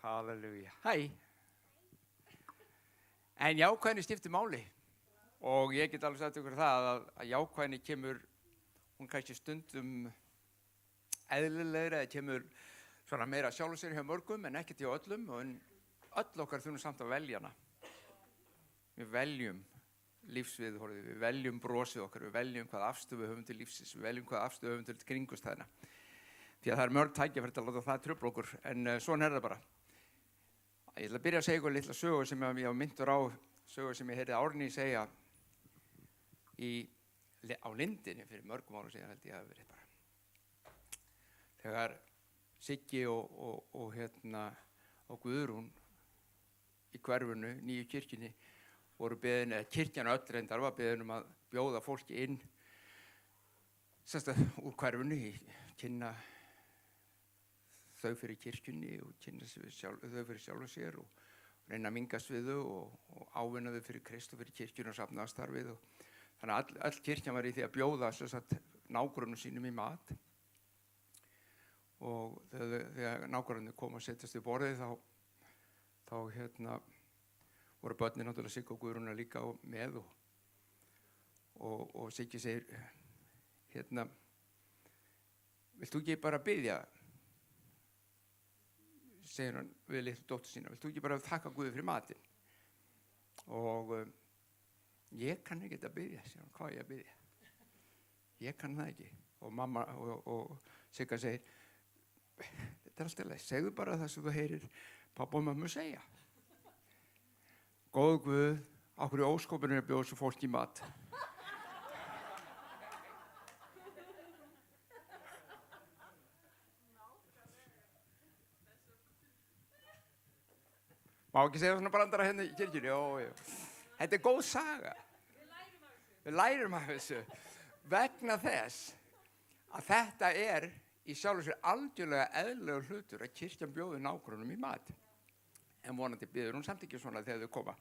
Halleluja. Hæ. En jákvæðni skiptir máli og ég get alveg sagt ykkur það að jákvæðni kemur, hún kannski stundum eðlilegri eða kemur svona meira sjálfum sér hjá mörgum en ekkert hjá öllum og öll okkar þurfum samt að velja hana. Við veljum lífsviðhorfið, við veljum brosið okkar, við veljum hvað afstöðu við höfum til lífsins, við veljum hvað afstöðu við höfum til kringumstæðna. Því að það mörg tækifæri til að láta það trufla okkur, en svona það bara. Ég ætla að byrja að segja ykkur litla sögu sem ég var minntur á, sögu sem ég heyrði Árný segja á Lindinni fyrir mörgum árum síðan held ég hafi verið bara. Þegar Siggi og Guðrún í hverfinu, nýju kirkjunni, voru beðin, eða kirkjan öll reyndar var beðin að bjóða fólki inn úr hverfinu í kynna þau fyrir kirkjunni og kynna þau fyrir sjálfu sér og reyna að mingast við þau og ávinna þau fyrir Krist og fyrir kirkjunni og safnaðarstarfið. Þannig að öll kirkjan var í því að bjóða nágrönnum sínum í mat. Og þegar nágrönnir kom að setjast við borðið þá voru börnin náttúrulega Sigga og Guðrúna líka með og Siggi segir, vilt þú ekki bara biðja? Segir hann við litlu dóttur sína, vilt þú ekki bara þakka Guði fyrir matinn? Og ég kann ekki að biðja, segir hann, hvað er ég að biðja? Ég kann það ekki. Og mamma og Sigga segir, þetta er alltaf leið, segðu bara það sem þú heyrir pabba og mömmu segja. Góðu Guð, á hverju óskopinu bjóða þessu fólki í mat? Má ekki segja svona brandara hérna í kirkjunni? Jó. Þetta er góð saga. Við lærum af þessu vegna þess að þetta er í sjálfu sér algjörlega eðlilegur hlutur að kirkjan bjóði nágrönnum í mat. En vonandi biður hún samt ekki svona þegar þau koma.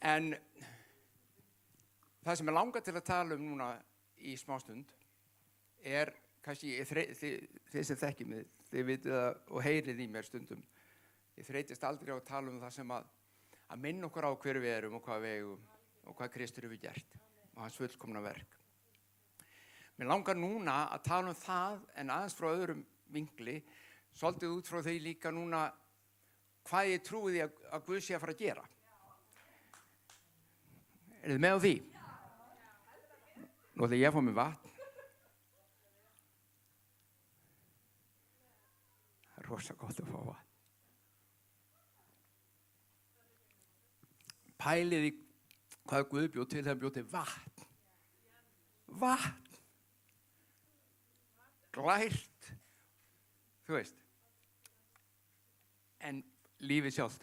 En það sem ég langar til að tala núna í smástund er kannski, þið sem þekkið mig, þið vitið og heyrið í mér stundum. Ég þreytist aldrei á að tala það sem að minna okkur á hver við erum og hvað við eigum og hvað Kristur hefur gert og hans fullkomna verk. Mér langar núna að tala það en aðeins frá öðrum vinkli, svolítið út frá því líka núna hvað ég trúi því að Guð sé að fara að gera. Þið með á því? Nú ætla ég að fá mér vatn. Það er rosa gott að fá vatn. Pælið í hvað Guð bjó til, þegar bjó til vatn. Vatn. Glært. Þú veist. En lífið sjálft.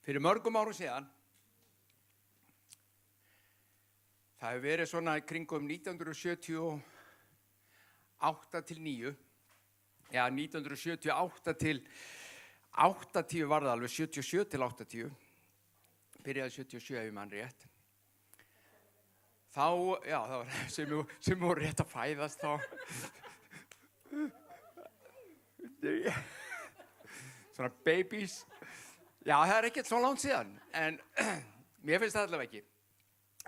Fyrir mörgum árum síðan, það hefur verið svona kringum 1978 til 9, já 1978 til 80 var það alveg, 77 til 80, byrjaði 77 ef ég man rétt. Þá, já, það var sem voru rétt að fæðast þá. Svona babies. Já, það er ekkert svo langt síðan, en mér finnst það allavega ekki.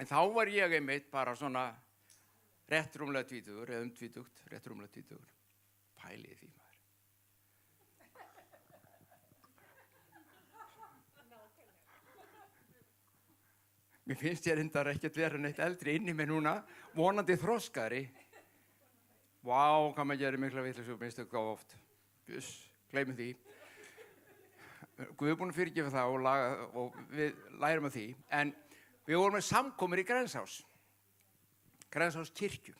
En þá var ég einmitt bara svona rétt rúmlega tvítugur, eða tvítugt, rétt rúmlega tvítugur. Pælið því maður. Mér finnst ég reyndar ekkert vera neitt eldri inni með núna, vonandi þroskaðri. Vá, hvað maður gerir mikla vitleysu, minnstu gáð oft. Bjuss, gleymum því. Guð er búinn að fyrirgefa það og við lærum af því. En við vorum með samkomur í Grensás kirkju.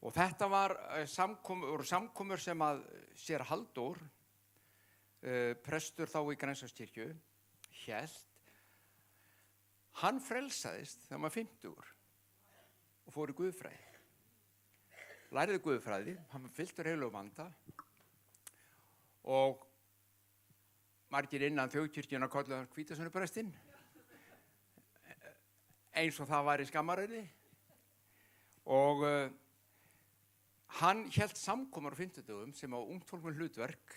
Og þetta voru samkomur sem að sér Halldór, prestur þá í Grensás kirkju, hélt. Hann frelsaðist þegar maður 50 og fór í guðfræði. Lærði guðfræði, hann var fylltur heilögum anda og margir innan þjóðkirkjunnar kölluðu hann hvítasunnuprestinn, eins og það var í Skammarauði. Og hann hélt samkomur á fimmtudögum sem á ungt fólk með hlutverk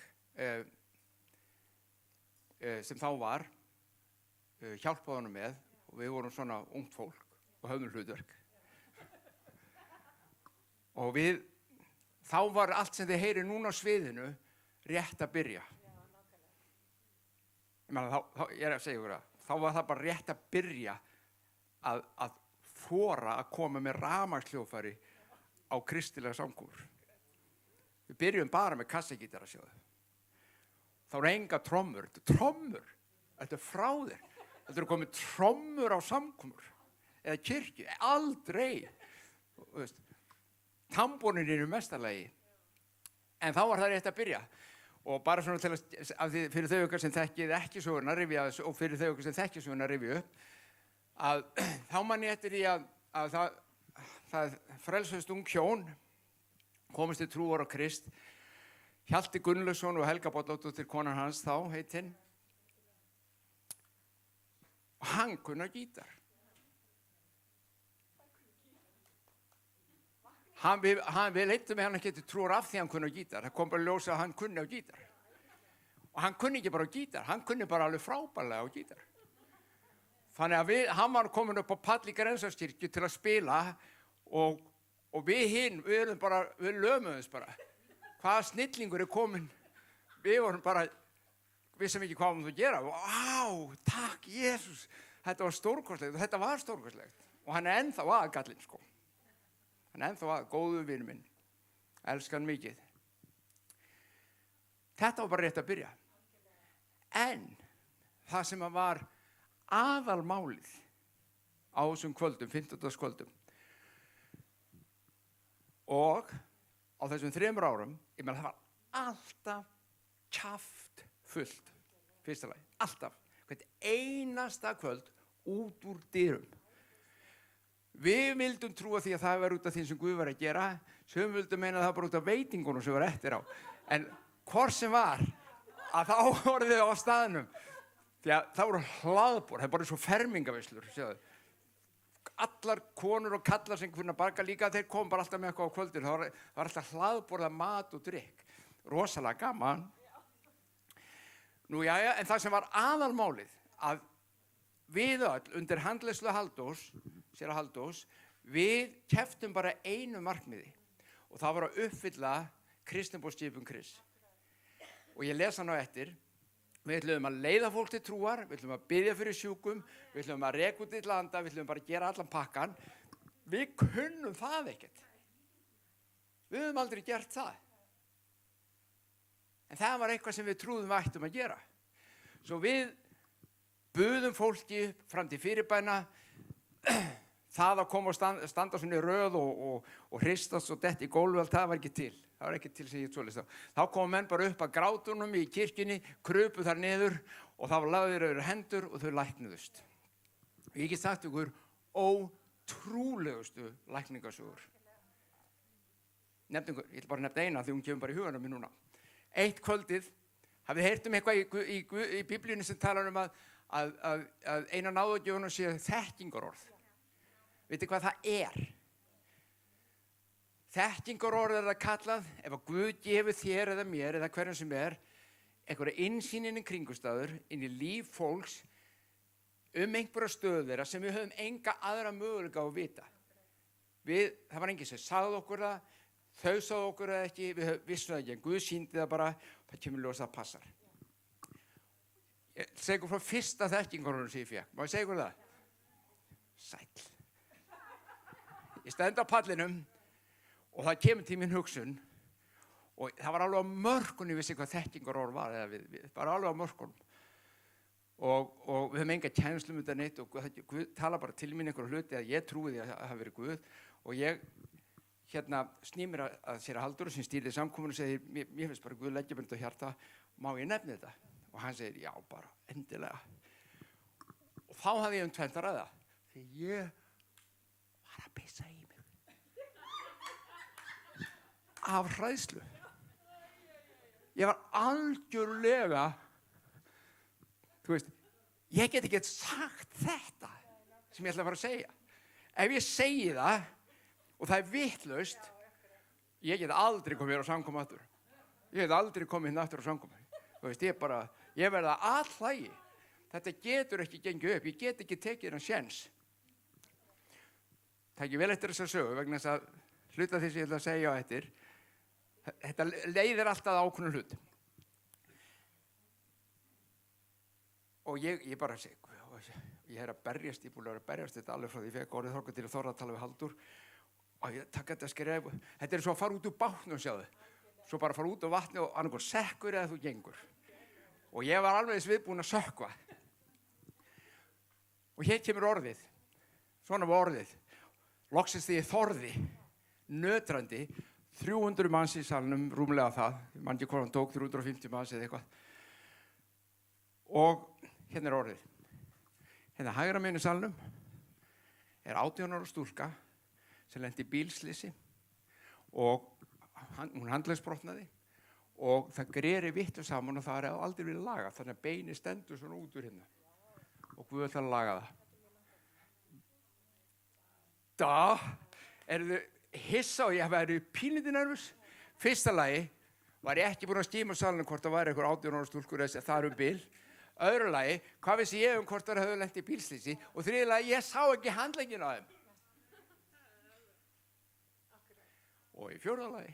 sem þá var hjálpaði honum með og við vorum svona ungt fólk og höfðum hlutverk og þá var allt sem þið heyri núna á sviðinu rétt að byrja. Ég meina, ég að segja ykkur þá var það bara rétt að byrja að þora að koma með rafmagnshljóðfæri á kristilega samkomur. Við byrjum bara með kassagítara, sjáðu. Þá eru enga trommur. Þetta frá þér. Þetta eru komið trommur á samkomur eða kirkju, aldrei. Tambúrin eru mestarlagi. En þá var það rétt að byrja. Og bara svona til að fyrir þau okkar sem þekkið ekki söguna rifja og fyrir þau okkar sem þekkið söguna rifja upp, að þá man ég eftir því að það frelsuðust ung hjón, komist til trúar á Krist, Hjalti Gunnlaugsson og Helga Bolladóttir konan hans þá heitinn, og hann kunni á gítar. Við leittum með hann ekki til trúar af því hann kunni á gítar. Það kom bara að ljósa að hann kunni á gítar. Og hann kunni ekki bara á gítar, hann kunni bara alveg frábærlega á gítar. Þannig að hann var komin upp á pall í Grensáskirkju til að spila og við lömuðumst bara. Hvaða snillingur komin? Við vorum bara, vissum ekki hvað við að gera. Vá, takk Jesús. Þetta var stórkostlegt og þetta var stórkostlegt. Og hann ennþá aðgallinn, sko. Hann ennþá góðu vinur minn. Elskar hann mikið. Þetta var bara rétt að byrja. En það sem var aðalmálið á þessum kvöldum, 15. kvöldum. Og á þessum 3 árum, ég meina það var alltaf kjaft fullt. Fyrsta lagi, alltaf. Hvert einasta kvöld út úr dyrum. Við vildum trúa því að það var út af því sem Guð var að gera, sem vildum meina að það var út af veitingunum sem var eftir á. En hvort sem var, að þá voru þau á staðnum. Því að það voru hlaðborð, það er bara svo fermingavislur. Allar konur og kallar sem kunna baka líka, þeir kom bara alltaf með eitthvað á kvöldin. Það var alltaf hlaðborð af mat og drykk. Rosalega gaman. Nú jæja, en það sem var aðalmálið, að við öll undir handleiðslu séra Halldórs, við kepptum bara einu markmiði og það var að uppfylla Kristniboðsskipun Krists. Og ég les hann á eftir. Við ætlum að leiða fólk til trúar, við ætlum að biðja fyrir sjúkum, við ætlum að reka út í landa, við ætlum bara að gera allan pakkan. Við kunnum það ekkert. Við höfum aldrei gert það. En það var eitthvað sem við trúðum við ættum að gera. Svo við buðum fólki fram til fyrirbæna, það að koma og standa svona í röð og hristast og detti í gólfi, allt það var ekki til. Það var ekki til sem ég svoleiðis þá. Þá komu menn bara upp að grátunum í kirkjunni, krupu þar niður og það var lagðir yfir hendur og þau læknuðust. Ég get sagt ykkur ótrúlegustu lækningasögur. Ég ætla bara að nefna eina því hún kemur bara í huganum mér núna. Eitt kvöldið, hafið heyrt eitthvað í Biblíunni sem talar að eina náðugjöfunum sé þekkingarorð. Vitið hvað það er? Þekkingarorð er það kallað ef að Guð gefur þér eða mér eða hverjum sem einhverja innsýn inn í kringumstæður, inn í líf fólks einhverja stöðu þeirra sem við höfum enga aðra möguleika á að vita. Það var enginn sem sagði okkur það, þau sagði okkur það ekki, við vissum það ekki, en Guð sýndi það bara, það kemur ljós að það passar. Ég segi ykkur frá fyrsta þekkingarorðinu sem ég fékk. Má ég segja ykkur það? Sæll. Ég stend á pallinum og það kemur til mín hugsun og það var alveg á mörkunni, ég vissi hvað þekkingarorð var, bara alveg á mörkunum. Og við höfum enga kennslu um þetta neitt og Guð tala bara til mín einhverju hluti að ég trúi því að það hafi verið Guð og ég sný mér að séra Halldór sem stýrði samkomuna og segir, mér finnst bara Guð leggja mér þetta á hjarta, má ég nefna þetta? Og hann segir, já bara, endilega. Og þá hafði ég tvennt að ræða, því ég var að pissa í mig. Af hræðslu. Ég var algjörlega, ég get ekki sagt þetta sem ég ætla að fara að segja. Ef ég segi það og það er vitlaust, Ég get aldrei komið hér á samkomu aftur. Ég get aldrei komið hérna aftur á samkomu. Þú veist, ég verða allægi. Þetta getur ekki gengið upp. Ég get ekki tekið þennan séns. Það ekki vel eftir þess að sögu vegna þess að hluta því sem ég ætla að segja á eftir. Þetta leiðir alltaf ákveðnum hlut. Og ég bara segi, ég að berjast, ég búin að berjast þetta alveg frá því ég fekk orðið þangað til að þora að tala við Halldór. Og ég taka þetta skref. Þetta svo að fara út úr bátnum, sjáðu. Svo bara fara út á vatni og annarkor sekkur eða þú gengur. Og ég var alveg viðbúin að sökkva. Og hér kemur orðið. Svona var orðið. Loksins því ég þorði, nötrandi, 300 manns í salnum, rúmlega það. Ég man ekki hvað hann tók, 350 manns eða eitthvað. Og hérna orðið. Hérna hægra megin í salnum 18 ára stúlka sem lenti í bílslysi og hún handleggsbrotnaði og það greri vittu saman og það aldrei verið lagað, þannig að beini stendur svona út úr hérna og Guð ætlar að laga það. Eru þau hissa og ég væri pínlítið nervus. Fyrsta lagi var ég ekki búin að skíma salnum hvort það væri einhver 18 ára stúlkur eða það bil. Öðru lagi, hvað vissi ég hvort það höfðu lent í bílslysi og þriðja lagi, ég sá ekki handlegginn á þeim. Og í fjórða lagi,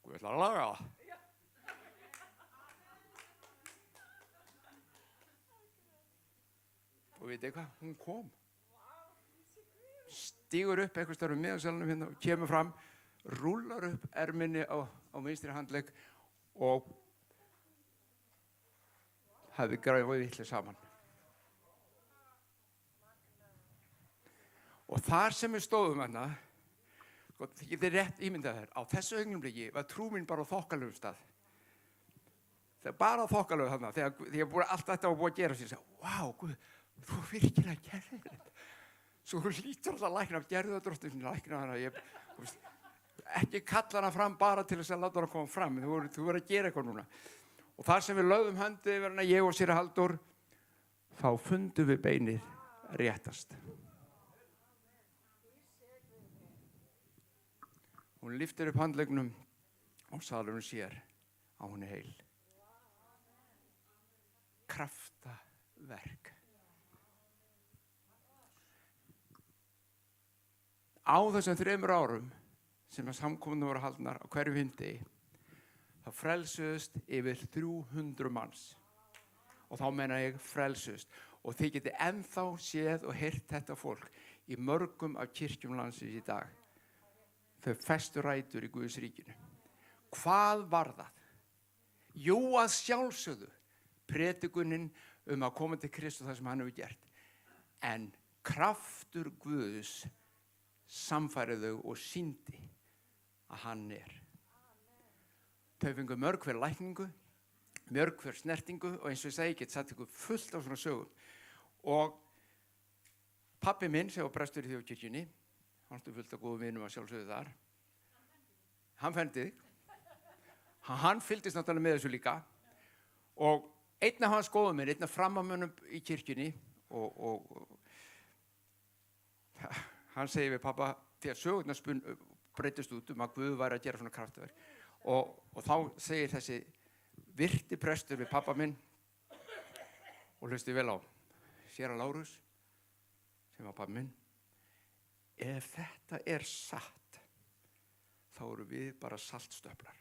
Guð ætlar að laga það. Og vitið hvað, hún kom. Stígur upp eitthvað starf miðansalunum hérna og kemur fram, rúllar upp erminni á vinstri handlegg og hafði græfið vitlega saman. Og þar sem við stóðum hérna, þið getið rétt ímyndað þér, á þessu augnumbliki var trú mín bara á þokkalegum stað. Það bara á þokkalegum þarna, þegar allt þetta var búið að gera sér, vá, Guð, þú virkilega gerðir þetta. Svo hún lítur alltaf lækna, gerðu það drottinn lækna hana, ekki kalla hana fram bara til þess að láta hana koma fram, þú verður að gera eitthvað núna. Og þar sem við lögðum höndið yfir hana, ég og séra Halldór, þá fundum við beinið réttast. Hún lyftir upp handleggnum og salurinn sér að hún heil. Kraftaverk. Á þessum 3 árum sem að samkomuna voru haldnar á hverju vindi, þá frelsuðust yfir 300 manns. Og þá meina ég frelsuðust. Og þið getið ennþá séð og heyrt þetta fólk í mörgum af kirkjum landsins í dag. Þau festu rætur í Guðs ríkinu. Hvað var það? Jú, að sjálfsögðu predikunin að koma til Kristus það sem hann hefur gert. En kraftur Guðs samfærið þau og sýndi að hann er. Þau fengu mörg hver lækningu, mörg hver snertingu og eins og ég segi, ég get satt ykkur fullt af svona sögum. Og pabbi minn sem var prestur í þjóðkirkjunni, hann stod fullt af góðum vinum að sjálfsögðu þar. Hann fendi þig. Hann fylgdist náttúrulega með þessu líka. Og einn af hans góðum minn, einn af framamönnum í kirkjunni og hann segir við pappa, því að sögurnar breytist út að Guð væri að gera svona kraftaverk. Og þá segir þessi virti prestur við pappa minn og hlusti vel á séra Lárus, sem var pappa minn. Ef þetta er satt, þá eru við bara saltstöflar.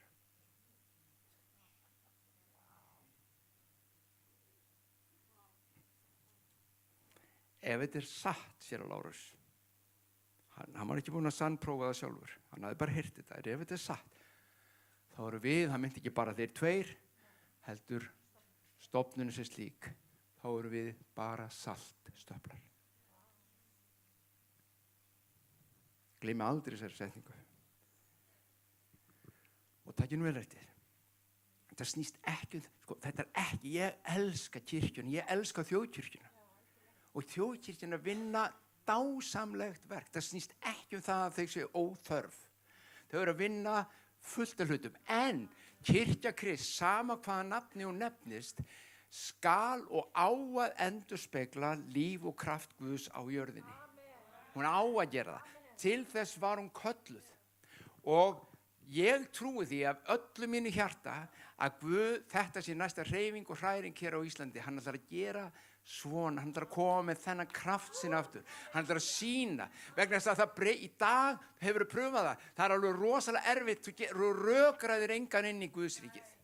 Ef þetta er satt, séra Lárus, hann var ekki búinn að sannprófa það sjálfur, hann hafði bara heyrt þetta. Ef þetta er satt, þá eru við, það myndi ekki bara þeir 2, heldur stofnunin sem slík, þá eru við bara saltstöflar. Gleymi aldrei þessari setningu. Og takið nú vel eftir. Þetta snýst ekki, þetta er ekki, ég elska kirkjuna, ég elska þjóðkirkjuna. Og þjóðkirkjuna vinna dásamlegt verk. Það snýst ekki það að þau séu óþörf. Þau eru að vinna fullt af hlutum. En kirkja Krists, sama hvaða nafni hún nefnist, skal og á að endurspegla líf og kraft Guðs á jörðinni. Hún á að gera það. Til þess var hún kölluð. Og Ég trúi því af öllu mínu hjarta að Guð, þetta sé næsta hreyfing og hræring hér á Íslandi. Hann ætlar að gera svona, hann ætlar að koma með þennan kraft sinn aftur. Hann ætlar að sýna, vegna þess að í dag hefur við pröfað það. Það er alveg rosalega erfitt, þú rökraðir engan inn í Guðsríkið.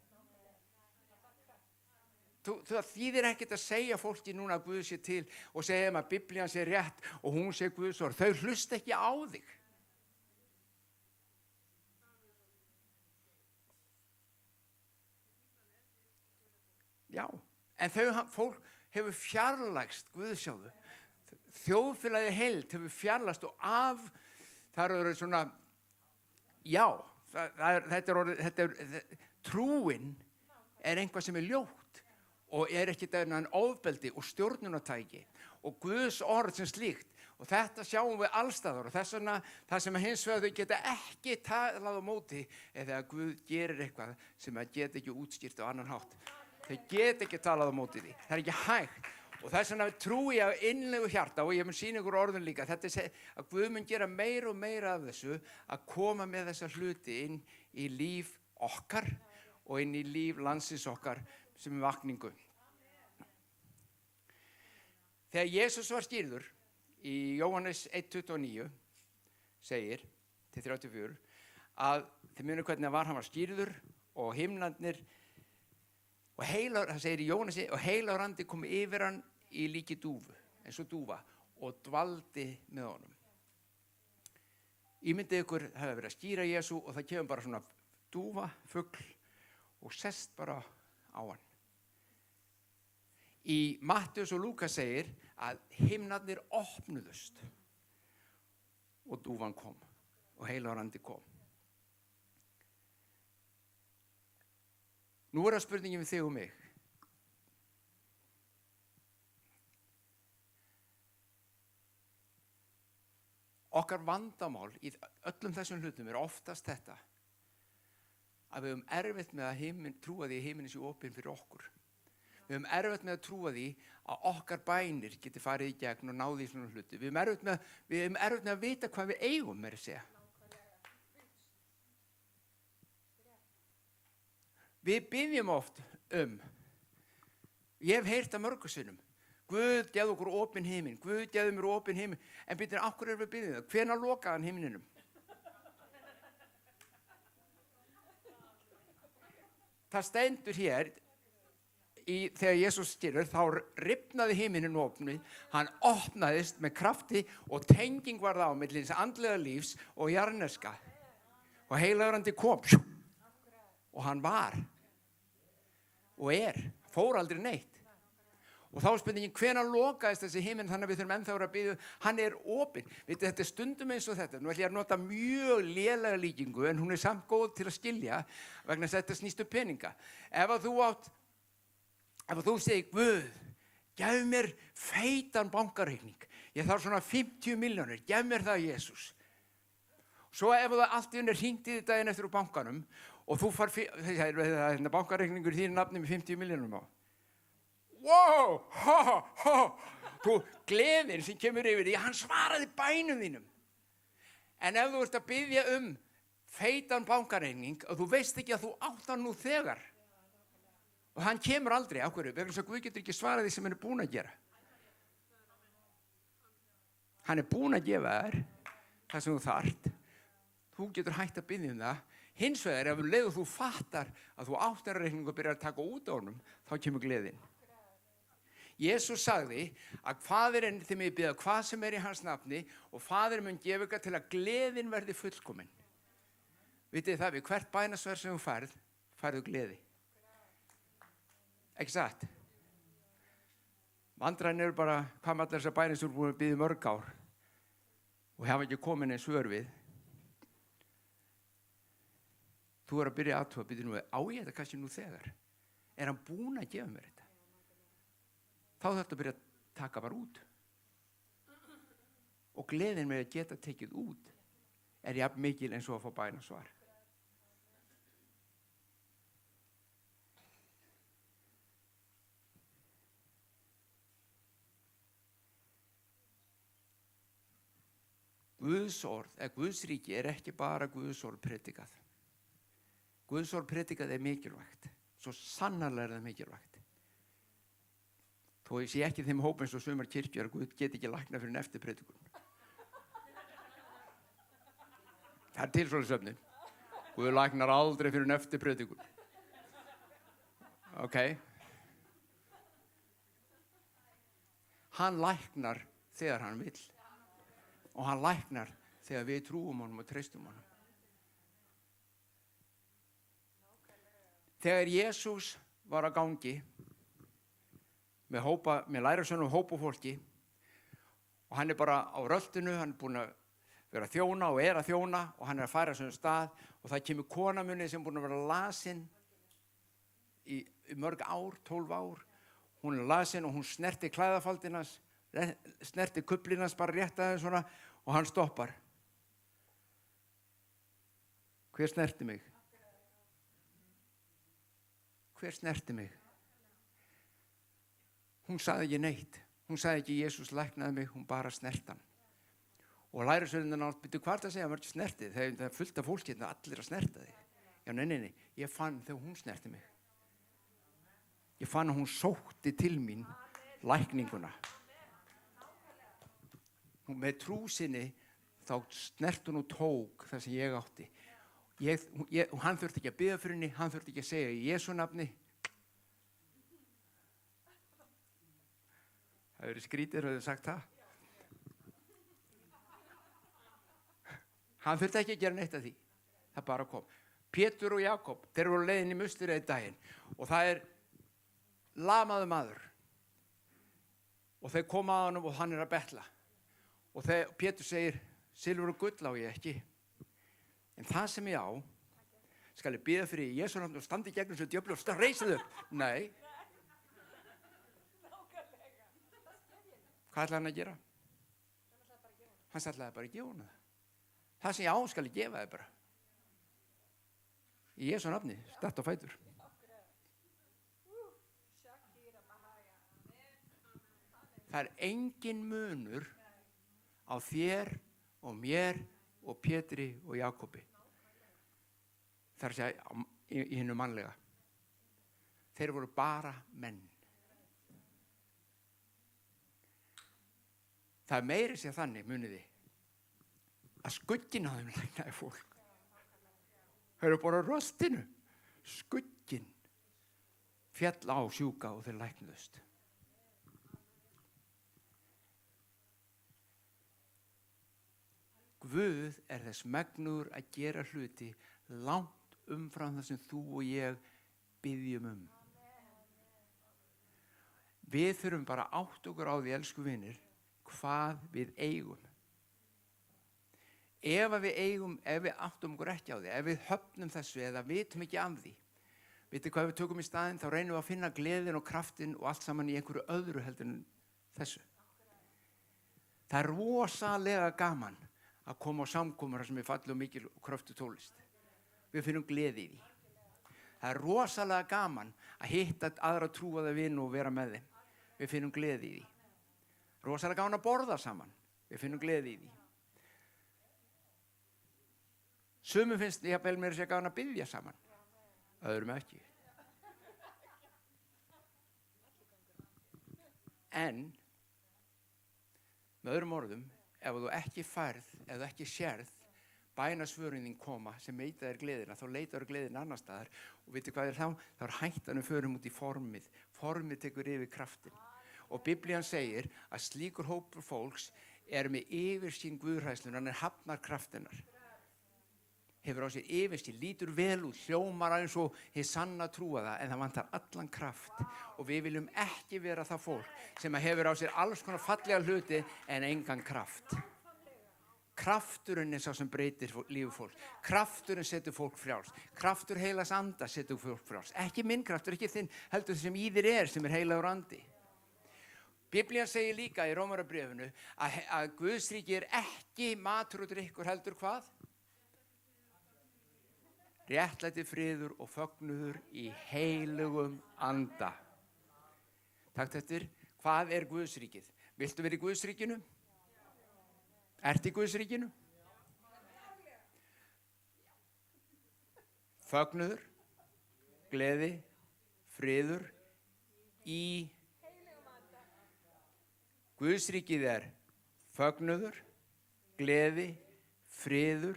Það þýðir ekkert að segja fólki núna að Guð sé til og segja að Biblían sé rétt og hún sé Guðs orð. Þau hlusta ekki á þig. Já, en fólk hefur fjarlægst, Guðsjáðu. Þjóðfélagið heild hefur fjarlægst og það eru svona, já, trúin er einhvað sem er ljótt og er ekki en ofbeldi og stjórnunartæki og Guðs orð sem slíkt. Og þetta sjáum við allstaðar og þess vegna það sem hins vegar þau geta ekki talað á móti er þegar Guð gerir eitthvað sem að geta ekki útskýrt á annan hátt. Þau geta ekki talað á móti því. Það er ekki hægt. Og þess vegna trúi ég á innlegu hjarta og ég mun sýna ykkur orðin líka. Þetta er að Guð mun gera meira og meira af þessu að koma með þessa hluti inn í líf okkar og inn í líf landsins okkar sem er vakningu. Þegar Jesús var skírður í Jóhannes 1:29 segir til 34 að þið munið hvernig það var, hann var skírður og himnarnir og það segir í Jóhannesi og heilagur andi kom yfir hann í líki dúfu, eins og dúfa og dvaldi með honum. Ímyndið ykkur hefði verið að skíra Jesú og það kemur bara svona dúfa, fugl og sest bara á hann. Í Mattheus og Lúkas segir að himnarnir opnuðust og dúfan kom og heilagur andi kom. Nú er það spurningin við þig og mig. Okkar vandamál í öllum þessum hlutum er oftast þetta að við höfum erfitt með að trúa því að himinn sé opinn fyrir okkur. Við höfum erfitt með að trúa því að okkar bænir geti farið í gegn og náði í svona hluti. Við höfum erfitt með að vita hvað við eigum með að segja. Við biðjum oft ég hef heyrt það mörgum sinnum, Guð gefðu okkur opinn himinn, Guð gefðu mér opinn himinn, en byrju, af hverju erum við biðjum það? Hvenær lokaði hann himninum? Það stendur hér, þegar Jesús skírður, þá rifnaði himinin opnið, hann opnaðist með krafti og tenging var það á milli hins andlega lífs og jarðneska. Og heilagur andi kom og hann var og fór aldrei neitt. Og þá er spurningin, hvenær lokaðist þessi himinn þannig að við þurfum ennþá að biðja, hann er opinn. Vitið, þetta er stundum eins og þetta. Nú ætlum ég að nota mjög lélega líkingu, en hún er samt góð til að skilja vegna þess að þetta snýst peninga. Ef þú segir, Guð, gef mér feitan bankareikning. Ég þarf svona 50 milljónir, gef mér það, Jesús. Svo ef það allt í henni hringti þig daginn eftir úr bankanum og þú bankareikningur í þínu nafni með 50 milljónum á. Wow, þú gleðin sem kemur yfir því, hann svaraði bænum þínum. En ef þú ert að biðja feitan bankareikning og þú veist ekki að þú átt hann nú þegar og hann kemur aldrei, af hverju? Vegna þess að Guð getur ekki svarað því sem hann er búinn að gera. Hann er búinn að gefa þér það sem þú þarft. Þú getur hætt að biðja það. Hins vegar, ef þú fattar að þú áttar reikning og byrjar að taka út á honum, þá kemur gleðin. Jesús sagði að Faðirinn þið megið biðja hvað sem í hans nafni og Faðirinn mun gefa ykkur til að gleðin verði fullkomin. Vitið það, við hvert bænasver sem þú færðu gleði. Ekki satt? Vandræðin eru bara hvað með allar þessar bænir sem þú búin að biðja mörg ár og hafa ekki komin eins svör við. Þú að byrja að byrja nú, á ég þetta kannski nú þegar? Er hann búinn að gefa mér þetta? Þá þarf þetta að byrja að taka bara út. Og gleðin með að geta tekið út er jafn mikil eins og að fá bænasvar. Guðs orð, Guðs ríki er ekki bara Guðs orð predikað. Guðsorð predikað mikilvægt. Svo sannarlega það mikilvægt. Þó ég sé ekki þeim hóp eins og sumar kirkjur að Guð geti ekki læknað fyrir en eftir predikun. Það til svona söfnin. Guð læknar aldrei fyrir en eftir predikun. Ok. Hann læknar þegar hann vill. Og hann læknar þegar við trúum honum og treystum honum. Þegar Jesús var að gangi með lærisveinum hópa fólki og hann bara á röltinu, hann búinn að vera að þjóna og að þjóna og hann að færa sem stað og það kemur kona minni sem búinn að vera lasin í mörg ár, 12 ár. Hún lasin og hún snerti klæðafaldinans, snerti kubblinans bara rétt aðeins svona og hann stoppar. Hver snerti mig? Hver snerti mig? Hún sagði ekki neitt. Hún sagði ekki Jesús læknaði mig, hún bara snerti hann. Og lærisveinarnir byrju hvað það segja, hann var ekki snertið. Það er fullt af fólki hérna, allir að snerta þig. Já, nei, ég fann þegar hún snerti mig. Ég fann að hún sótti til mín lækninguna. Hún með trú sinni þá snert hún og tók það sem ég átti. Hann þurfti ekki að biðja fyrir henni, hann þurfti ekki að segja í Jesú nafni. Það verið skrítið að þau sagt það. Hann þurfti ekki að gera neitt af því. Það bara kom. Pétur og Jakob, þeir voru leiðin í Mustereið daginn og það er lamaður maður. Og þeir koma að honum og hann er að betla. Og Pétur segir, silfur og gull á ég ekki. En það sem ég á, skal ég biðja fyrir í Jesú nafni og standi í gegnum svo djöflu og reisið upp. Nei. Hvað ætlaði hann að gera? Hann ætlaði bara að gefa hana það. Það sem ég á skal ég gefa þið bara. Í Jesú nafni, statt á fætur. Það er engin munur á þér og mér og Pétri og Jakobi. Það er að segja í hinu mannlega. Þeir voru bara menn. Það er meiri sér þannig, muniði, að skugginn á þeim læknaði fólk. Þeir eru bara á röltinu. Skugginn féll á sjúka og þeir læknuðust. Guð er þess megnugur að gera hluti langt umfram það sem þú og ég biðjum um. Við þurfum bara að átta okkur á því, elsku vinir, hvað við eigum. Ef við áttum okkur ekki á því, ef við höfnum þessu eða vitum ekki af því, vitið hvað við tökum í staðinn, þá reynum við að finna gleðin og kraftin og allt saman í einhverju öðru heldur en þessu. Það er rosalega gaman að koma á samkomur sem er falleg og mikil og kröftu tónlist. Við finnum gleði í því. Það er rosalega gaman að hitta aðra trúaða vini og vera með þeim. Við finnum gleði í því. Rosalega gaman að borða saman. Við finnum gleði í því. Sumum finnst jafnvel meira sér gaman að biðja saman. Öðrum ekki. En með öðrum orðum, ef þú ekki færð, ef þú ekki sérð bænasvörin þín koma sem veita þér gleðina, þá leitar gleðina annar staðar og veitir hvað er þá? Þá er hættanum förum út í formið. Formið tekur yfir kraftin. Og Biblían segir að slíkur hópur fólks er með yfirsýn guðhræðslunnar, hann er hafnar kraftinnar. Hefur á sér yfirsýn, lítur vel út, hljómar eins og hið sanna trúaða, en það vantar allan kraft. Og við viljum ekki vera það fólk sem hefur á sér alls konar fallega hluti en engan kraft. Krafturinn er sá sem breytir lífi fólk. Krafturinn setur fólk frjáls. Kraftur heilags anda setur fólk frjáls. Ekki minn kraftur, ekki þinn, heldur sem í þér er, sem er heilagur andi. Biblían segir líka í Rómarbréfinu að Guðs ríki er ekki matur og drykkur, heldur hvað? Réttlæti, friður og fögnuður í heilugum anda. Takk eftir, hvað er Guðs ríkið? Viltu vera í Guðs ríkinu? Ertu í Guðs ríkinu? fögnuður, gleði, friður í Guðsríkið er fögnuður, gleði, friður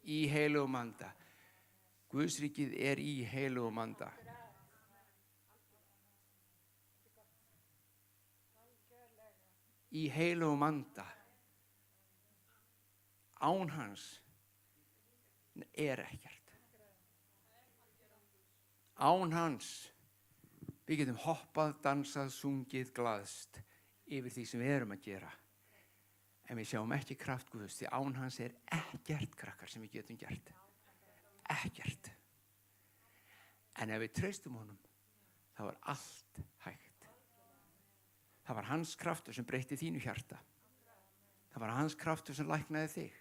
í heilugum anda. Guðsríkið er í heilugum anda. Í heilugum anda. Án hans er ekkert. Án hans við getum hoppað, dansað, sungið, glaðst yfir því sem við erum að gera. En við sjáum ekki kraft Guðs, því án hans er ekkert, krakkar, sem við getum gert. Ekkert. En ef við treystum honum, þá er allt hægt. Það var hans kraftur sem breytti þínu hjarta. Það var hans kraftur sem læknaði þig.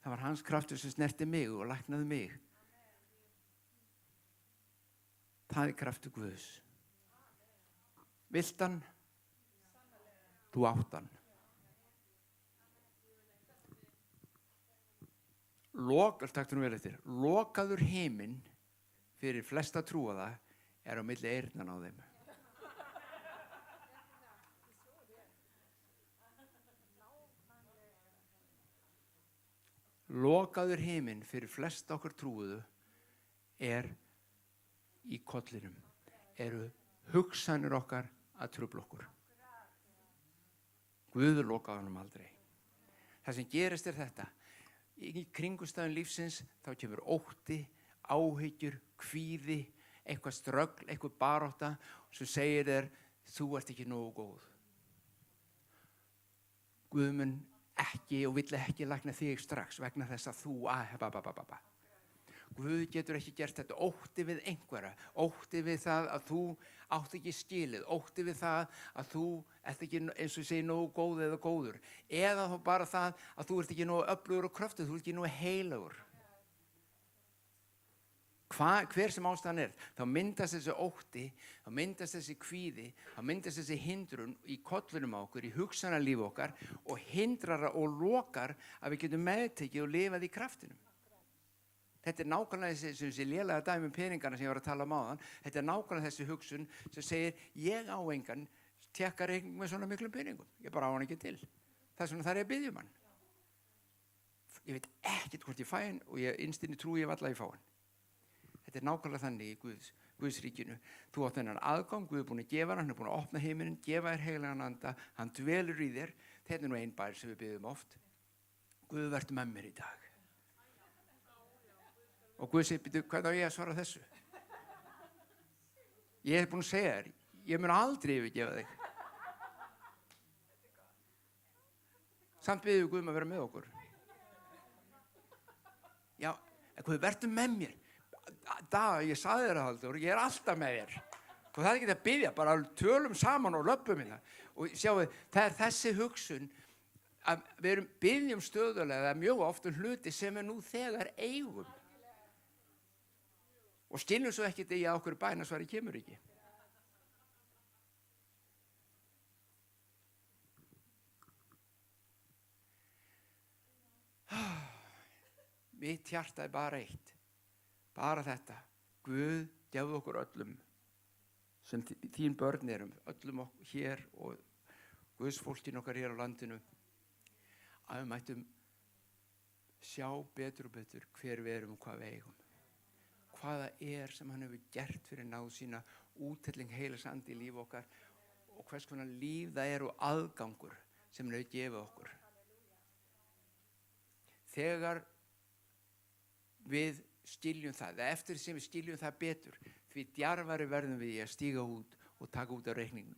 Það var hans kraftur sem snerti mig og læknaði mig. Það er kraftur Guðs. Vilt hann? Þú átt hann. Takk vel eftir. Lokaður himinn fyrir flesta trúaða er á milli eyrnan á þeim. Lokaður himinn fyrir flesta okkur trúuðu er í kollinum. Eru hugsanir okkar að trufla okkur. Guð lokaði honum aldrei. Það sem gerist er þetta. Í kringumstæðum lífsins þá kemur ótti, áhyggjur, kvíði, eitthvað ströggl, eitthvað barátta sem segir þér, þú ert ekki nógu góð. Guð mun ekki og vill ekki lækna þig strax vegna þess að þú Guð getur ekki gert þetta. Ótti við einhverja, ótti við það að þú átt ekki skilið, ótti við það að þú ert ekki, eins og ég segi, nógu góð eða góður, eða þá bara það að þú ert ekki nógu öflugur og kröftugur, þú ert ekki nógu heilagur. Hver sem ástæðan er, þá myndast þessi ótti, þá myndast þessi kvíði, þá myndast þessi hindrun í kollunum á okkur, í hugsanarlífi okkar og hindrar og lokar að við getum meðtekið og lifað í kraftinum. Þetta er nákvæmlega þessi lélega dæmi peningana sem ég var að tala áðan. Þetta er nákvæmlega þessi hugsun sem segir, ég á engan tékkar reikning með svona miklum peningum. Ég bara á hann ekki til. Það er svona þar ég biðjum hann. Ég veit ekkert hvort ég fæ hann og ég innstinni trúi ég varla ég fá hann. Þetta er nákvæmlega þannig í Guðs ríkinu. Þú átt þennan aðgang, Guð er búinn að gefa hann er búinn að opna heiminn, gefa þér heilagan anda, hann dvelur í þér. Þetta er nú ein bær sem við biðjum oft. Guð, vertu með mér í dag. Og Guð segir, býtu, hvað á ég að svara þessu? Ég er búinn að segja þér, ég mun aldrei yfirgefa þig. Samt biðjum Guð að vera með okkur. Já, Guð, vertu með mér. Ég sagði þér það, Halldór, ég er alltaf með þér. Og það er ekki að biðja, bara tölum saman og löpum hérna. Og sjáu, það er þessi hugsun að við biðjum stöðulega mjög oft hluti sem við nú þegar eigum. Og skiljum svo ekkert í að okkur bænasvari kemur ekki. Mitt hjarta er bara eitt. Bara þetta. Guð gefðu okkur öllum sem þín börn erum, öllum okkur hér og Guðs fólkin okkar hér á landinu, að við mættum sjá betur og betur hver við erum og hvað við eigum. Hvaða er sem hann hefur gert fyrir náð sína, úthelling heilags andi í líf okkar og hvers konar líf það er og aðgangur sem hann hefur gefið okkur. Þegar við skiljum það, eða eftir sem við skiljum það betur, því djarfari verðum við að stíga út og taka út af reikningnum.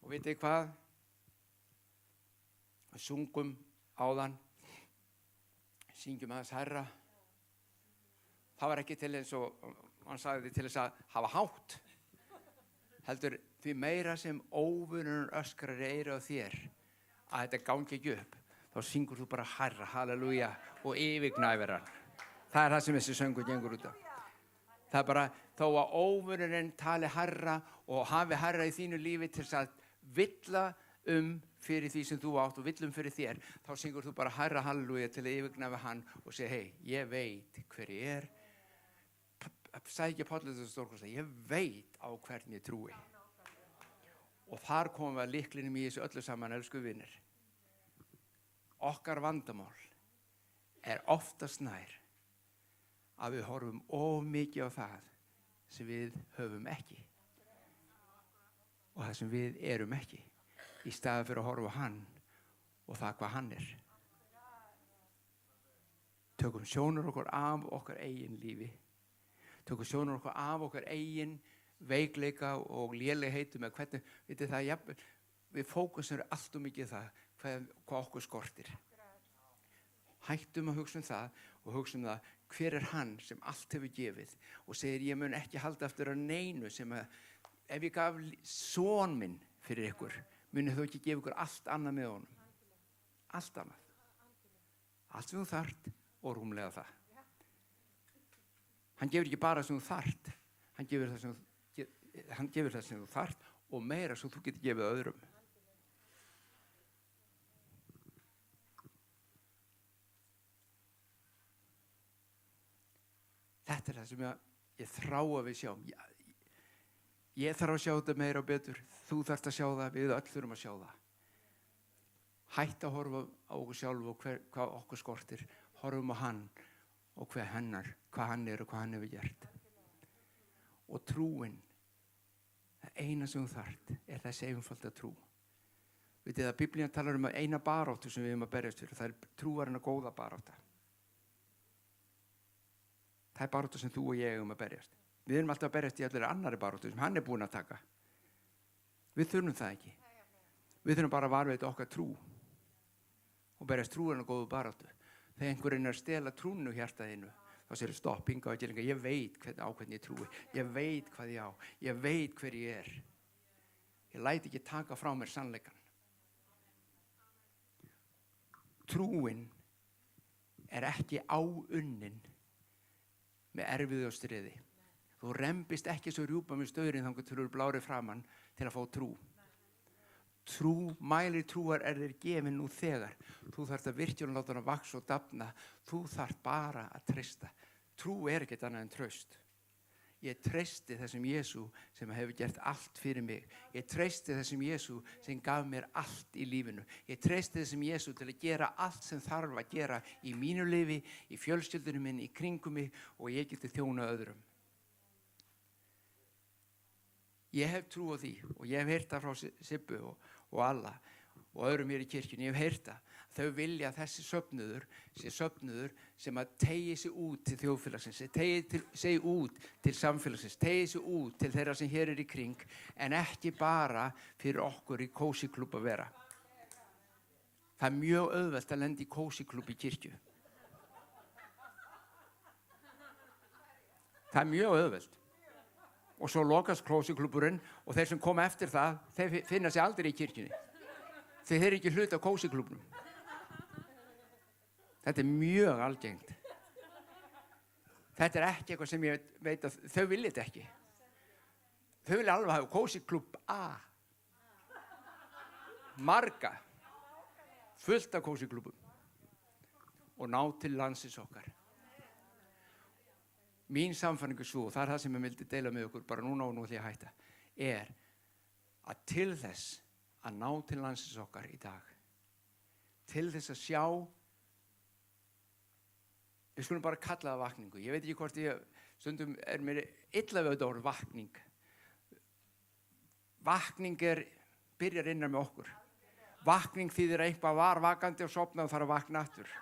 Og vitið hvað? Við sungum áðan, syngjum aðeins hærra. Það var ekki til eins og hann sagði til þess að hafa hátt. Heldur því meira sem óvinurinn öskrar í eyra á þér að þetta gangi ekki upp, þá syngur þú bara hærra, halleluja, og yfirgnæfir hann. Það er það sem þessi söngur gengur út af. Það er bara þó að óvinurinn tali hærra og hafi hærra í þínu lífi til þess að villa fyrir því sem þú átt og villum fyrir þér, þá syngur þú bara hærra halleluja til að yfirgnafa hann og segja, hei, ég veit hver ég er. Sækja Páll þetta stórkosta, ég veit á hvern ég trúi. Og þar komum við að lyklinum í þessu öllu saman, elsku vinir. Okkar vandamál er oftast nær að við horfum of mikið á það sem við höfum ekki og það sem við erum ekki í staðinn fyrir að horfa á hann og það hvað hann er. Tökum sjónur okkur af okkar eigin lífi, tökum sjónur okkur af okkar eigin veikleika og lélegheitum með hvernig, vitið það, við fókusum allt og mikið það hvað okkur skortir. Hættum að hugsa það og hugsa það hver er hann sem allt hefur gefið og segir ég mun ekki halda eftir að neinu sem að ef ég gaf son minn fyrir ykkur muni þó ekki gefa ykkur allt annað með honum. Allt annað. Allt sem þú þarft og rúmlega það. Hann gefur ekki bara sem þú þarft, hann gefur það sem þú þarft og meira sem þú getur gefið öðrum. Þetta er það sem ég þrá að við sjáum. Ég þarf að sjá þetta meira og betur. Þú þarft að sjá það, við öll þurfum að sjá það. Hætt að horfa á okkur sjálf og hvað okkur skortir. Horfum á hann og hvað hann er og hvað hann hefur gert. Og trúin, það eina sem þú þarft er þessi einfalda trú. Vitið að Biblían talar um eina baráttu sem við höfum að berjast fyrir. Það er trúarinn að góða barátta. Það er baráttu sem þú og ég höfum að berjast. Við erum alltaf að berjast í allir annari baráttu sem hann er búinn að taka. Við þurfum það ekki. Við þurfum bara að varðveita okkar trú og berjast trúarinn að góðu baráttu. Þegar einhverjum er að stela trúnu hjartaðinu, þá segir stopp, hinga og gillinga, ég veit hvernig ég trúi, ég veit hvað ég á, ég veit hver ég er. Ég læt ekki taka frá mér sannleikann. Trúin er ekki áunnin með erfiði og stríði. Þú rembist ekki svo rjúpa með staurinn þangað til þú eru blárið framann til að fá trú. Mælir trúar er þér gefin nú þegar. Þú þarft að virkjun láta hana vaxa og dafna. Þú þarft bara að treysta. Trú er ekkert annað en traust. Ég treysti þessum Jesú sem hefur gert allt fyrir mig. Ég treysti þessum Jesú sem gaf mér allt í lífinu. Ég treysti þessum Jesú til að gera allt sem þarf að gera í mínu lífi, í fjölskyldunum minni, í kringum mig og ég geti þjónað öðrum. Ég hef trú á því og ég hef heyrt það frá Sibbu og alla og öðrum mér í kirkjunni. Ég hef heyrt það. Þau vilja að þessi söfnuður sem að tegi sig út til þjóðfélagsins, tegi sig út til samfélagsins, tegi sig út til þeirra sem hér er í kring, en ekki bara fyrir okkur í kósiklúbb að vera. Það er mjög auðvelt að lenda í kósiklúbb í kirkju. Það er mjög auðvelt. Og svo lokast kósiklúbburinn og þeir sem koma eftir það, þeir finna sig aldrei í kirkjunni. Þeir eru ekki hluti af kósiklúbbnum. Þetta er mjög algengt. Þetta er ekki eitthvað sem ég veit að þau vilja þetta ekki. Þau vilja alveg hafa kósiklúbb A. Marga. Fullt af kósiklúbbum. Og ná til landsins okkar. Mín samfæring er svo, og það er það sem ég vildi deila með okkur bara núna og nú ætla ég að hætta, er að til þess að ná til landsins okkar í dag, til þess að sjá, við skulum bara kalla það vakningu. Ég veit ekki hvort stundum er mér illa við þetta orð vakning. Vakning byrjar innan með okkur. Vakning þýðir eitthvað var vakandi og sofnað og þarf að vakna aftur.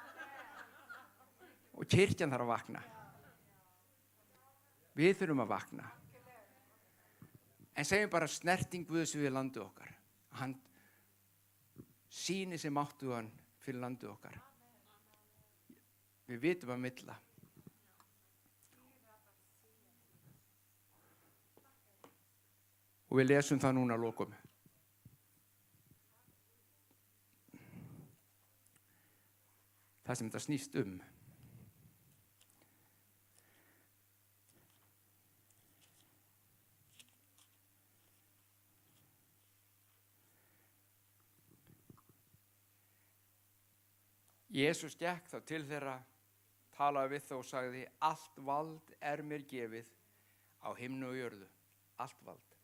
Og kirkjan þarf að vakna. Við þurfum að vakna. En segjum bara snerting Guðs við landið okkar. Hann sýnir sig máttugan fyrir landið okkar. Við vitum að milla. Og við lesum það núna að lokum. Það sem þetta snýst Jesús gekk þá til þeirra, talaði við þá og sagði, allt vald mér gefið á himnu og jörðu, allt vald.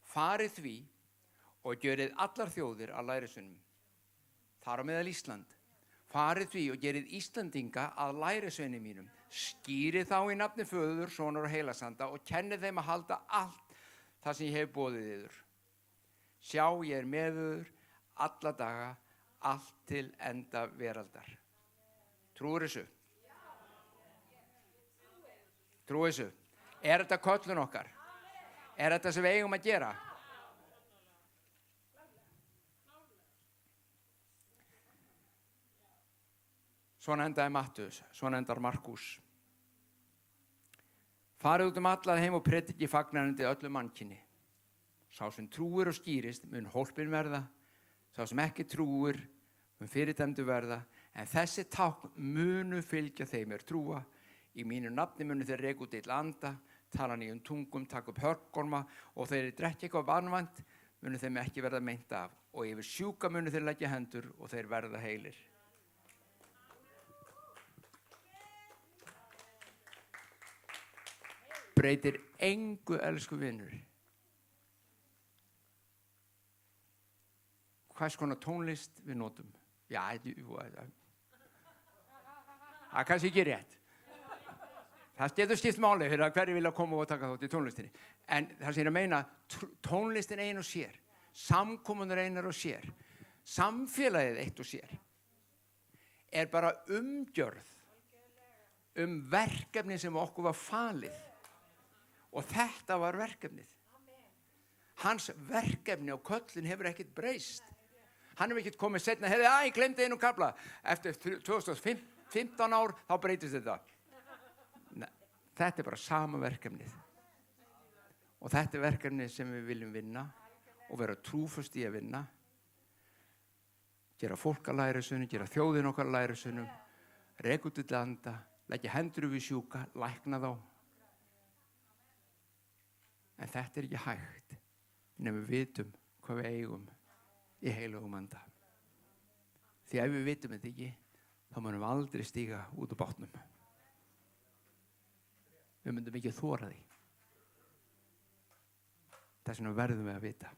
Farið því og gjörið allar þjóðir að lærisveinum, þar á meðal Ísland. Farið því og gerið Íslandinga að lærisveinum mínum, skýrið þá í nafni Föður, Sonar og Heilagsanda og kennið þeim að halda allt það sem ég hef boðið yður. Sjá, ég með yður alla daga, allt til enda veraldar. Trúir þessu? Trúir þessu? Þetta köllun okkar? Þetta sem við eigum að gera? Svona endaði Mattheus, svona endar Markús. Farið út allan heim og prediki fagnarindi öllu mannkyni. Sá sem trúir og skýrist mun hólpinn verða, sá sem ekki trúir mun fyrirdæmdur verða, en þessi tákn munu fylgja þeim trúa. Í mínu nafni munu þeir reka út illa anda, tala nýjum tungum, taka upp höggorma og þeir drekki eitthvað banvænt, munu þeim ekki verða meint af. Og yfir sjúka munu þeir leggja hendur og þeir verða heilir. Breytir engu, elsku vinur. Hvers konar tónlist við notum? Já, það er kannski ekki rétt. Það getur skipt máli fyrir að hverju vilja koma og taka þátt í tónlistinni. En það sem ég er að meina, tónlistin ein og sér, samkomunar einar og sér, samfélagið eitt og sér, bara umgjörð verkefni sem okkur var falið. Og þetta var verkefnið. Hans verkefni og köllun hefur ekkert breyst. Hann hefur ekkert komið seinna, ég glemdi einu kafla. Eftir 2015 ár, þá breytist þetta. Nei, þetta bara sama verkefnið. Og þetta verkefnið sem við viljum vinna og vera trúföst í að vinna. Gera fólk að lærisveinum, gera þjóðin okkar að lærisveinum, reka út illa anda, leggja hendur við sjúka, lækna þá. En þetta ekki hægt nema við vitum hvað við eigum í heilögum anda. Því ef við vitum þetta ekki, þá munum við aldrei stíga út úr bátnum. Við myndum ekki þora því. Þess vegna verðum við að vita.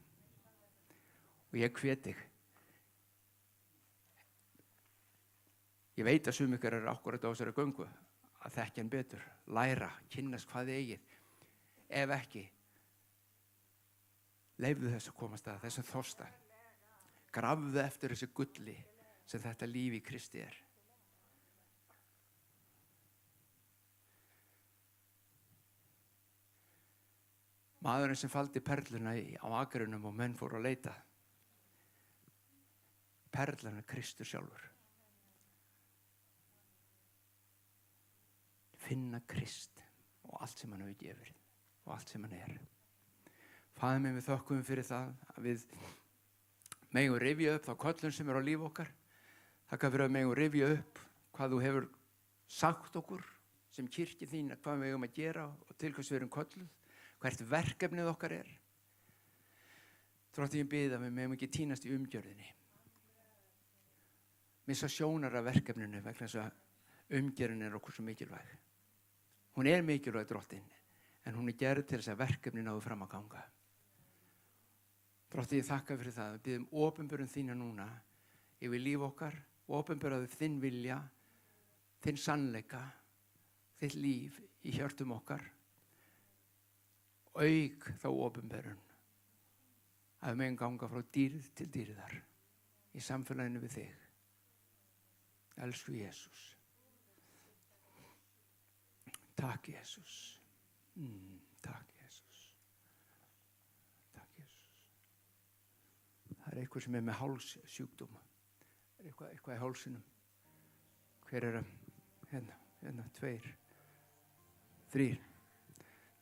Og ég hvet þig. Ég veit að sum ykkur akkurat á þessari göngu að þekkja hann betur, læra, kynnast hvað þið eigið. Ef ekki, leifðu þess að komast að þessum þorsta. Grafðu eftir þessu gulli sem þetta líf í Kristi er. Maðurinn sem faldi perluna á akrunum og menn fóru að leita. Perlan Kristur sjálfur. Finna Krist og allt sem hann hefur gefið og allt sem hann er. Faðir minn, við þökkum fyrir það að við megum rifja upp þá köllun sem á líf okkar. Þakka fyrir að megum rifja upp hvað þú hefur sagt okkur sem kirkja þín, hvað við megum að gera og til hvers við erum kölluð, hvert verkefnið okkar er. Drottinn, ég bið að við megum ekki tínast í umgjörðinni. Missa sjónar af verkefninu vegna þess að umgjörðin er okkur svo mikilvæg. Hún er mikilvæg, Drottinn, en hún er gerð til þess að verkefni náðu fram að ganga. Drottinn, ég þakka fyrir það. Við biðjum opinberun þína núna yfir líf okkar, opinberaðu þinn vilja, þinn sannleika, þitt líf í hjörtum okkar. Auk þá opinberun að við megum ganga frá dýrð til dýrðar í samfélaginu við þig. Elsku Jesús. Takk, Jesús. Takk, Jesús. Takk, Jesús. Það er eitthvað sem er með hálssjúkdóma. Eitthvað í hálsinum. Hver er það? Hérna, 2, 3.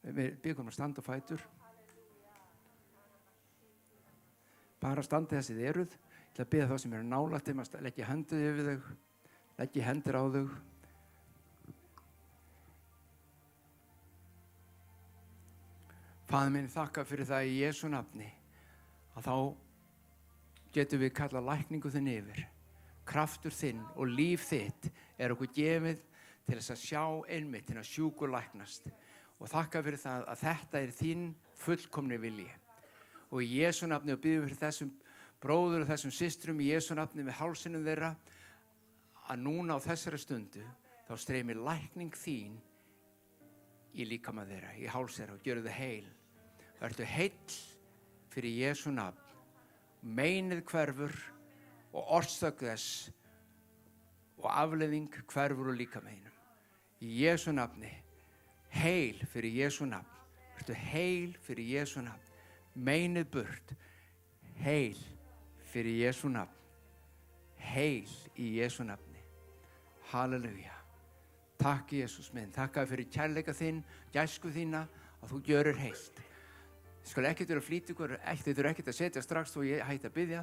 Við byggjum að standa á fætur. Bara standa þessi þið eruð. Ég ætla að biðja þá sem eru nálægt þeim að leggja hendur yfir þau. Leggja hendur á þau. Faðir minn, þakka fyrir það í Jesú nafni að þá getum við kallað lækningu þinn yfir. kraftur þinn og líf þitt okkur gefið til þess að sjá einmitt þína sjúku læknast. Og þakka fyrir það að þetta þín fullkomni vilji. Og í Jesú nafni og biðjum fyrir þessum bróður og þessum systrum í Jesú nafni með hálsinum þeirra að núna á þessari stundu þá streymir lækning þín í líkama þeirra, í háls þeirra og gjörðu þau heil. Vertu heill fyrir Jesú nafn. Meinið hverfur og orsök þess og afleiðing hverfur úr líkama þínum. Í Jesú nafni, heil fyrir Jesú nafn. Vertu heil fyrir Jesú nafn. Meinið burt, heil fyrir Jesú nafn. Heil í Jesú nafni. Halleluja. Takk Jesús minn, takk fyrir kærleika þinn, gæsku þína að þú gjörir heilt. Ég skal ekkert vera að flýta ykkur, þið þurfa ekkert að setja strax þó ég hætti að biðja.